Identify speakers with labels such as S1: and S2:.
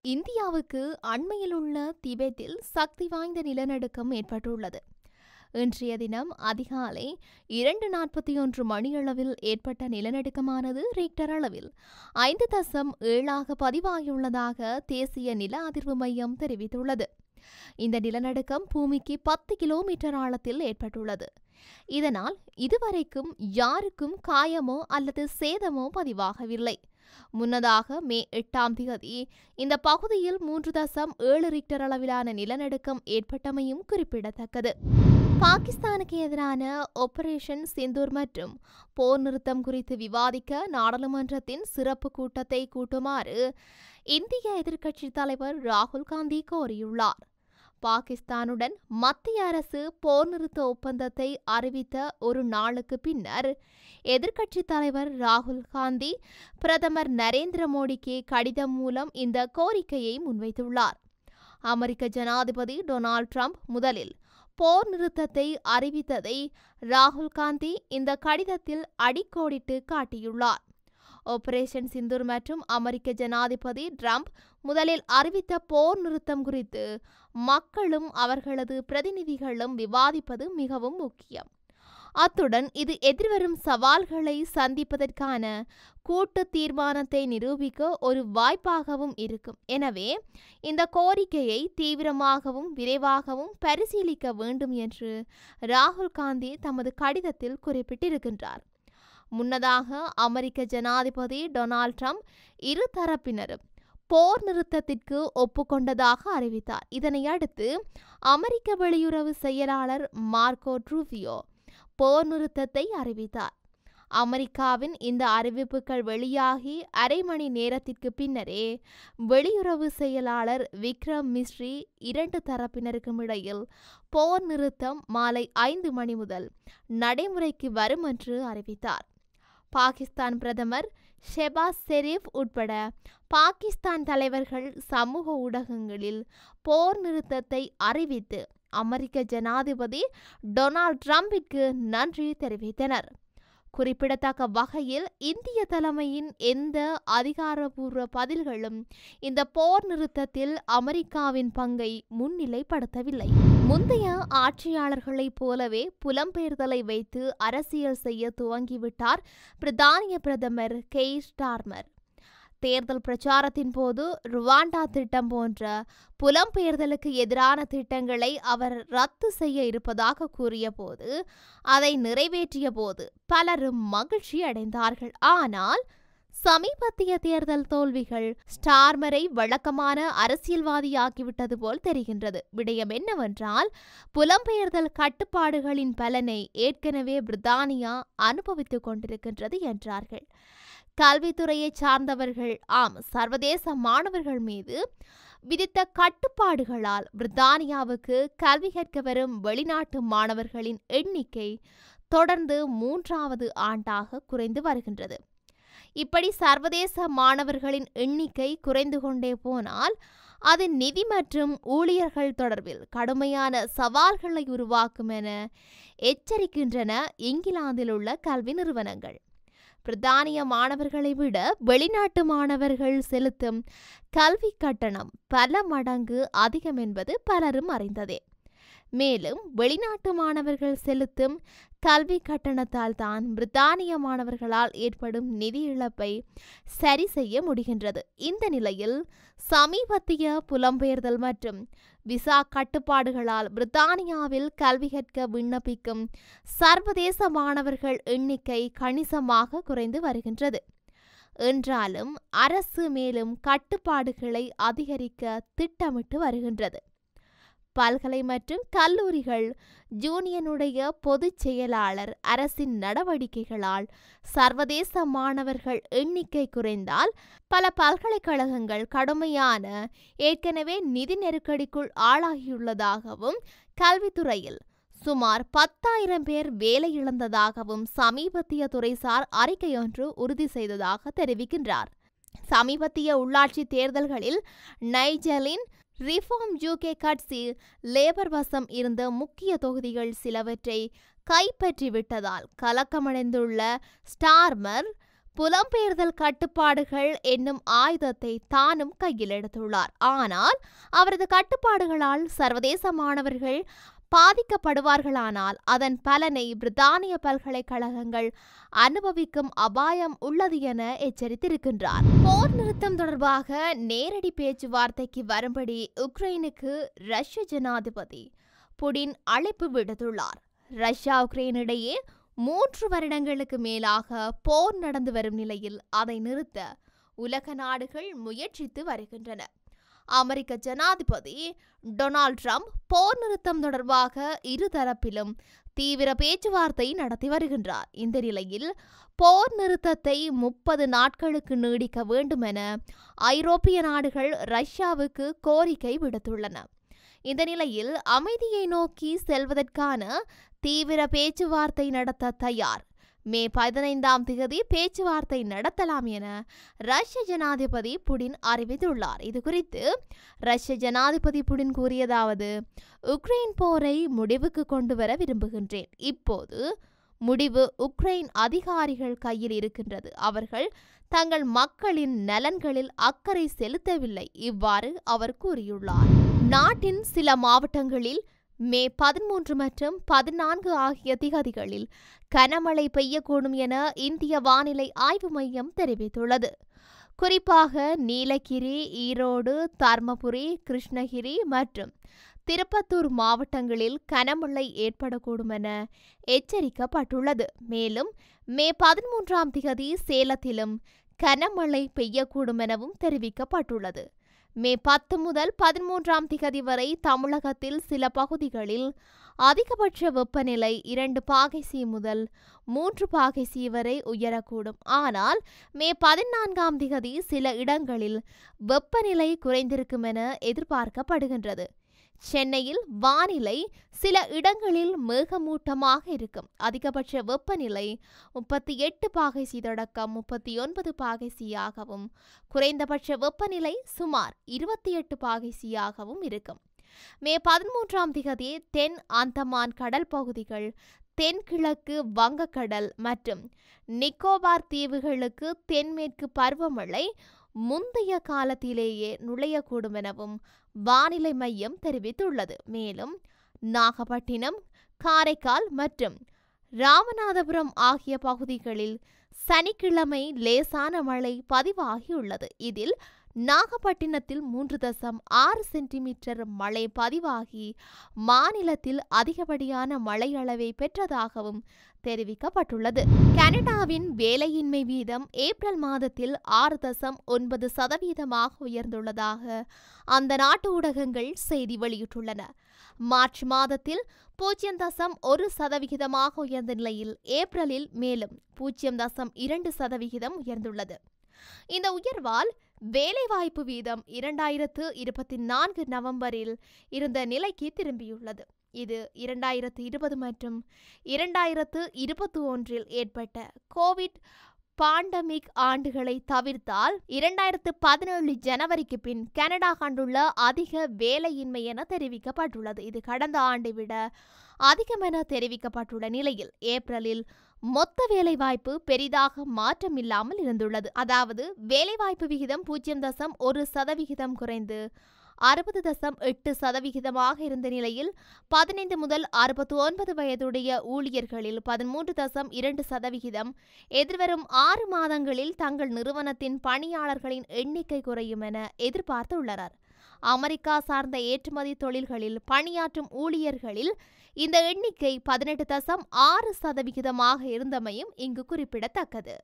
S1: இந்தியாவுக்கு அண்மையில் உள்ள திபெத்தில் சக்தி வாய்ந்த நிலநடுக்கம் ஏற்பட்டுள்ளது. இன்றைய தினம் அதிகாலை 2:41 மணியளவில் ஏற்பட்ட நிலநடுக்கமானது ரிக்டர் அளவில் 5.7 பதிவாகியுள்ளதாக தேசிய நில அதிர்வு மையம் தெரிவித்துள்ளது. இந்த நிலநடுக்கம் பூமிக்கு 10 கிலோமீட்டர் ஆழத்தில் ஏற்பட்டுள்ளது. இதனால் இதுவரைக்கும் யாருக்கும் காயமோ அல்லது சேதமோ பதிவாகவில்லை. முன்னதாக மே 8ஆம் தேதி இந்த பகுதியில் 3.7 ரிக்டர் அளவிலான நிலநடுக்கம் ஏற்பட்டமையும் குறிப்பிடத்தக்கது. பாகிஸ்தானுக்கு எதிரான ஆபரேஷன் சிந்தூர் மற்றும் போர் நிறுத்தம் குறித்து விவாதிக்க நாடாளுமன்றத்தின் சிறப்பு கூட்டத்தை கூட்டுமாறு இந்திய எதிர்க்கட்சித் தலைவர் ராகுல் காந்தி கோரியுள்ளார். பாகிஸ்தானுடன் மத்திய அரசு போர் நிறுத்த ஒப்பந்தத்தை அறிவித்த ஒரு நாளுக்கு பின்னர் எதிர்க்கட்சித் தலைவர் ராகுல் காந்தி பிரதமர் நரேந்திர மோடிக்கு கடிதம் மூலம் இந்த கோரிக்கையை முன்வைத்துள்ளார். அமெரிக்க ஜனாதிபதி டொனால்ட் ட்ரம்ப் முதலில் போர் நிறுத்தத்தை அறிவித்ததை ராகுல் காந்தி இந்த கடிதத்தில் அடிக்கோடிட்டு காட்டியுள்ளார். ஆபரேஷன் சிந்தூர் மற்றும் அமெரிக்க ஜனாதிபதி ட்ரம்ப் முதலில் அறிவித்த போர் நிறுத்தம் குறித்து மக்களும் அவர்களது பிரதிநிதிகளும் விவாதிப்பது மிகவும் முக்கியம். அத்துடன் இது எதிர்வரும் சவால்களை சந்திப்பதற்கான கூட்டு தீர்மானத்தை நிரூபிக்க ஒரு வாய்ப்பாகவும் இருக்கும். எனவே இந்த கோரிக்கையை தீவிரமாகவும் விரைவாகவும் பரிசீலிக்க வேண்டும் என்று ராகுல் காந்தி தமது கடிதத்தில் குறிப்பிட்டிருக்கின்றார். முன்னதாக அமெரிக்க ஜனாதிபதி டொனால்ட் ட்ரம்ப் இரு தரப்பினரும் போர் நிறுத்தத்திற்கு ஒப்புக்கொண்டதாக அறிவித்தார். இதனை அடுத்து அமெரிக்க வெளியுறவு செயலாளர் மார்க்கோ ரூபியோ போர் நிறுத்தத்தை அறிவித்தார். அமெரிக்காவின் இந்த அறிவிப்புகள் வெளியாகி அரை மணி நேரத்திற்கு பின்னரே வெளியுறவு செயலாளர் விக்ரம் மிஸ்ரி இரண்டு தரப்பினருக்கும் இடையில் போர் நிறுத்தம் மாலை 5 மணி முதல் நடைமுறைக்கு வரும் என்று அறிவித்தார். பாகிஸ்தான் பிரதமர் ஷெபாஸ் ஷெரீப் உட்பட பாகிஸ்தான் தலைவர்கள் சமூக ஊடகங்களில் போர் நிறுத்தத்தை அறிவித்து அமெரிக்க ஜனாதிபதி டொனால்ட் ட்ரம்பிற்கு நன்றி தெரிவித்தனர். குறிப்பிடத்தக்க வகையில் இந்திய தலைமையின் எந்த அதிகாரப்பூர்வ பதில்களும் இந்த போர் நிறுத்தத்தில் அமெரிக்காவின் பங்கை முன்னிலைப்படுத்தவில்லை. முந்தைய ஆட்சியாளர்களைப் போலவே புலம்பெயர்தலை வைத்து அரசியல் செய்ய துவங்கிவிட்டார் பிரித்தானிய பிரதமர் கெய்ர் ஸ்டார்மர். தேர்தல் பிரச்சாரத்தின் போது ருவாண்டா திட்டம் போன்ற புலம்பெயர்தலுக்கு எதிரான திட்டங்களை அவர் ரத்து செய்ய இருப்பதாக கூறிய போது அதை நிறைவேற்றிய போது பலரும் மகிழ்ச்சி அடைந்தார்கள். ஆனால் சமீபத்திய தேர்தல் தோல்விகள் ஸ்டார்மரை வழக்கமான அரசியல்வாதியாக்கிவிட்டது போல் தெரிகின்றது. விடயம் என்னவென்றால், புலம்பெயர்தல் கட்டுப்பாடுகளின் பலனை ஏற்கனவே பிரித்தானியா அனுபவித்துக் கொண்டிருக்கின்றது என்றார்கள். கல்வித்துறையை சார்ந்தவர்கள் சர்வதேச மாணவர்கள் மீது விதித்த கட்டுப்பாடுகளால் பிரித்தானியாவுக்கு கல்வி கற்க வரும் வெளிநாட்டு மாணவர்களின் எண்ணிக்கை தொடர்ந்து 3வது ஆண்டாக குறைந்து வருகின்றது. இப்படி சர்வதேச மாணவர்களின் எண்ணிக்கை குறைந்து கொண்டே போனால் அது நிதி மற்றும் ஊழியர்கள் தொடர்பில் கடுமையான சவால்களை உருவாக்கும் என எச்சரிக்கின்றன இங்கிலாந்தில் உள்ள கல்வி நிறுவனங்கள். பிரித்தானிய மாணவர்களை விட வெளிநாட்டு மாணவர்கள் செலுத்தும் கல்வி கட்டணம் பல மடங்கு அதிகம் என்பது பலரும் அறிந்ததே. மேலும் வெளிநாட்டு மாணவர்கள் செலுத்தும் கல்வி கட்டணத்தால் தான் பிரித்தானிய மாணவர்களால் ஏற்படும் நிதி இழப்பை சரி செய்ய முடிகின்றது. இந்த நிலையில் சமீபத்திய புலம்பெயர்தல் மற்றும் விசா கட்டுப்பாடுகளால் பிரித்தானியாவில் கல்வி கற்க விண்ணப்பிக்கும் சர்வதேச மாணவர்கள் எண்ணிக்கை கணிசமாக குறைந்து வருகின்றது. என்றாலும் அரசு மேலும் கட்டுப்பாடுகளை அதிகரிக்க திட்டமிட்டு வருகின்றது. பல்கலை மற்றும் கல்லூரிகள் யூனியனுடைய பொதுச் செயலாளர் அரசின் நடவடிக்கைகளால் சர்வதேச மாணவர்கள் எண்ணிக்கை குறைந்தால் பல பல்கலைக்கழகங்கள் கடுமையான ஏற்கனவே நிதி நெருக்கடிக்குள் ஆளாகியுள்ளதாகவும் கல்வித்துறையில் சுமார் 10,000 பேர் வேலை இழந்ததாகவும் சமீபத்திய துறைசார் அறிக்கையொன்று உறுதி செய்ததாக தெரிவிக்கின்றார். சமீபத்திய உள்ளாட்சி தேர்தல்களில் நைஜலின் ரிஃபார்ம் யூகே கட்சி லேபர் வசம் இருந்த முக்கிய தொகுதிகள் சிலவற்றை கைப்பற்றிவிட்டதால் கலக்கமடைந்துள்ள ஸ்டார்மர் புலம்பெயர்தல் கட்டுப்பாடுகள் என்னும் ஆயுதத்தை தானும் கையில் எடுத்துள்ளார். ஆனால் அவரது கட்டுப்பாடுகளால் சர்வதேச மாணவர்கள் பாதிக்கப்படுவார்களானால் அதன் பலனை பிரித்தானிய பல்கலைக்கழகங்கள் அனுபவிக்கும் அபாயம் உள்ளது என எச்சரித்திருக்கின்றார். போர் நிறுத்தம் தொடர்பாக நேரடி பேச்சுவார்த்தைக்கு வரும்படி உக்ரைனுக்கு ரஷ்ய ஜனாதிபதி புடின் அழைப்பு விடுத்துள்ளார். ரஷ்யா உக்ரைன் இடையே 3 வருடங்களுக்கு மேலாக போர் நடந்து வரும் நிலையில் அதை நிறுத்த உலக நாடுகள் முயற்சித்து வருகின்றன. அமெரிக்க ஜனாதிபதி டொனால்ட் ட்ரம்ப் போர் நிறுத்தம் தொடர்பாக இருதரப்பிலும் தீவிர பேச்சுவார்த்தை நடத்தி வருகின்றார். இந்த நிலையில் போர் நிறுத்தத்தை 30 நாட்களுக்கு நீடிக்க வேண்டும் என ஐரோப்பிய நாடுகள் ரஷ்யாவுக்கு கோரிக்கை விடுத்துள்ளன. இந்த நிலையில் அமைதியை நோக்கி செல்வதற்கான தீவிர பேச்சுவார்த்தை நடத்த தயார். மே 15ஆம் தேதி பேச்சுவார்த்தை நடத்தலாம் என ரஷ்ய ஜனாதிபதி புடின் அறிவித்துள்ளார். இதுகுறித்து ரஷ்ய ஜனாதிபதி புடின் கூறியதாவது: உக்ரைன் போரை முடிவுக்கு கொண்டு வர விரும்புகின்றேன். இப்போது முடிவு உக்ரைன் அதிகாரிகள் கையில் இருக்கின்றது. அவர்கள் தங்கள் மக்களின் நலன்களில் அக்கறை செலுத்தவில்லை. இவ்வாறு அவர் கூறியுள்ளார். நாட்டின் சில மாவட்டங்களில் மே 13 மற்றும் 14 ஆகிய திகதிகளில் கனமழை பெய்யக்கூடும் என இந்திய வானிலை ஆய்வு மையம் தெரிவித்துள்ளது. குறிப்பாக நீலகிரி, ஈரோடு, தர்மபுரி, கிருஷ்ணகிரி மற்றும் திருப்பத்தூர் மாவட்டங்களில் கனமழை ஏற்படக்கூடும் என எச்சரிக்கப்பட்டுள்ளது. மேலும் மே 13ஆம் தேதி சேலத்திலும் கனமழை பெய்யக்கூடும் எனவும் தெரிவிக்கப்பட்டுள்ளது. மே 10 முதல் 13ஆம் தேதி வரை தமிழகத்தில் சில பகுதிகளில் அதிகபட்ச வெப்பநிலை 2 பாகை சி முதல் 3 பாகை சி வரை உயரக்கூடும். ஆனால் மே 14ஆம் தேதி சில இடங்களில் வெப்பநிலை குறைந்திருக்கும் என எதிர்பார்க்கப்படுகின்றது. சென்னையில் வானிலை சில இடங்களில் மேகமூட்டமாக இருக்கும். அதிகபட்ச வெப்பநிலை 38 பாகை சி தொடக்கம் 39 பாகை சியாகவும் குறைந்தபட்ச வெப்பநிலை சுமார் 28 பாகை சியாகவும் இருக்கும். மே 13ஆம் தேதி தென் அந்தமான் கடல் பகுதிகள், தென்கிழக்கு வங்கக்கடல் மற்றும் நிக்கோபார் தீவுகளுக்கு தென்மேற்கு பருவமழை முந்தைய காலத்திலேயே நுழையக்கூடும் எனவும் வானிலை மையம் தெரிவித்துள்ளது. மேலும் நாகப்பட்டினம், காரைக்கால் மற்றும் ராமநாதபுரம் ஆகிய பகுதிகளில் சனிக்கிழமை லேசான மழை பதிவாகியுள்ளது. இதில் நாகப்பட்டினத்தில் 3.6 சென்டிமீட்டர் மழை பதிவாகி மாநிலத்தில் அதிகப்படியான மழை அளவை பெற்றதாகவும் தெரிவிக்கப்பட்டுள்ளது. கனடாவின் வேலையின்மை வீதம் ஏப்ரல் மாதத்தில் 6.9% உயர்ந்துள்ளதாக அந்த நாட்டு ஊடகங்கள் செய்தி வெளியிட்டுள்ளன. மார்ச் மாதத்தில் 0.1% உயர்ந்த நிலையில் ஏப்ரலில் மேலும் 0.2% உயர்ந்துள்ளது. இந்த உயர்வால் வேலைவாய்ப்பு வீதம் 2024 நவம்பரில் இருந்த நிலைக்கு திரும்பியுள்ளது. இது 2020 மற்றும் 2021 ஏற்பட்ட கோவிட் பாண்டமிக் ஆண்டுகளை தவிர்த்தால் 2017 ஜனவரிக்கு பின் கனடா கண்டுள்ள அதிக வேலையின்மை என தெரிவிக்கப்பட்டுள்ளது. இது கடந்த ஆண்டை விட அதிகம் என தெரிவிக்கப்பட்டுள்ள நிலையில் ஏப்ரலில் மொத்த வேலைவாய்ப்பு பெரிதாக மாற்றமில்லாமல் இருந்துள்ளது. அதாவது வேலைவாய்ப்பு விகிதம் 0.1% குறைந்து 60.8% இருந்த நிலையில் 15 முதல் 69 வயதுடைய ஊழியர்களில் 13.2% எதிர்வரும் 6 மாதங்களில் தங்கள் நிறுவனத்தின் பணியாளர்களின் எண்ணிக்கை குறையும் என எதிர்பார்த்துள்ளனர். அமெரிக்கா சார்ந்த ஏற்றுமதி தொழில்களில் பணியாற்றும் ஊழியர்களில் இந்த எண்ணிக்கை 18.6% இருந்தமையும் இங்கு குறிப்பிடத்தக்கது.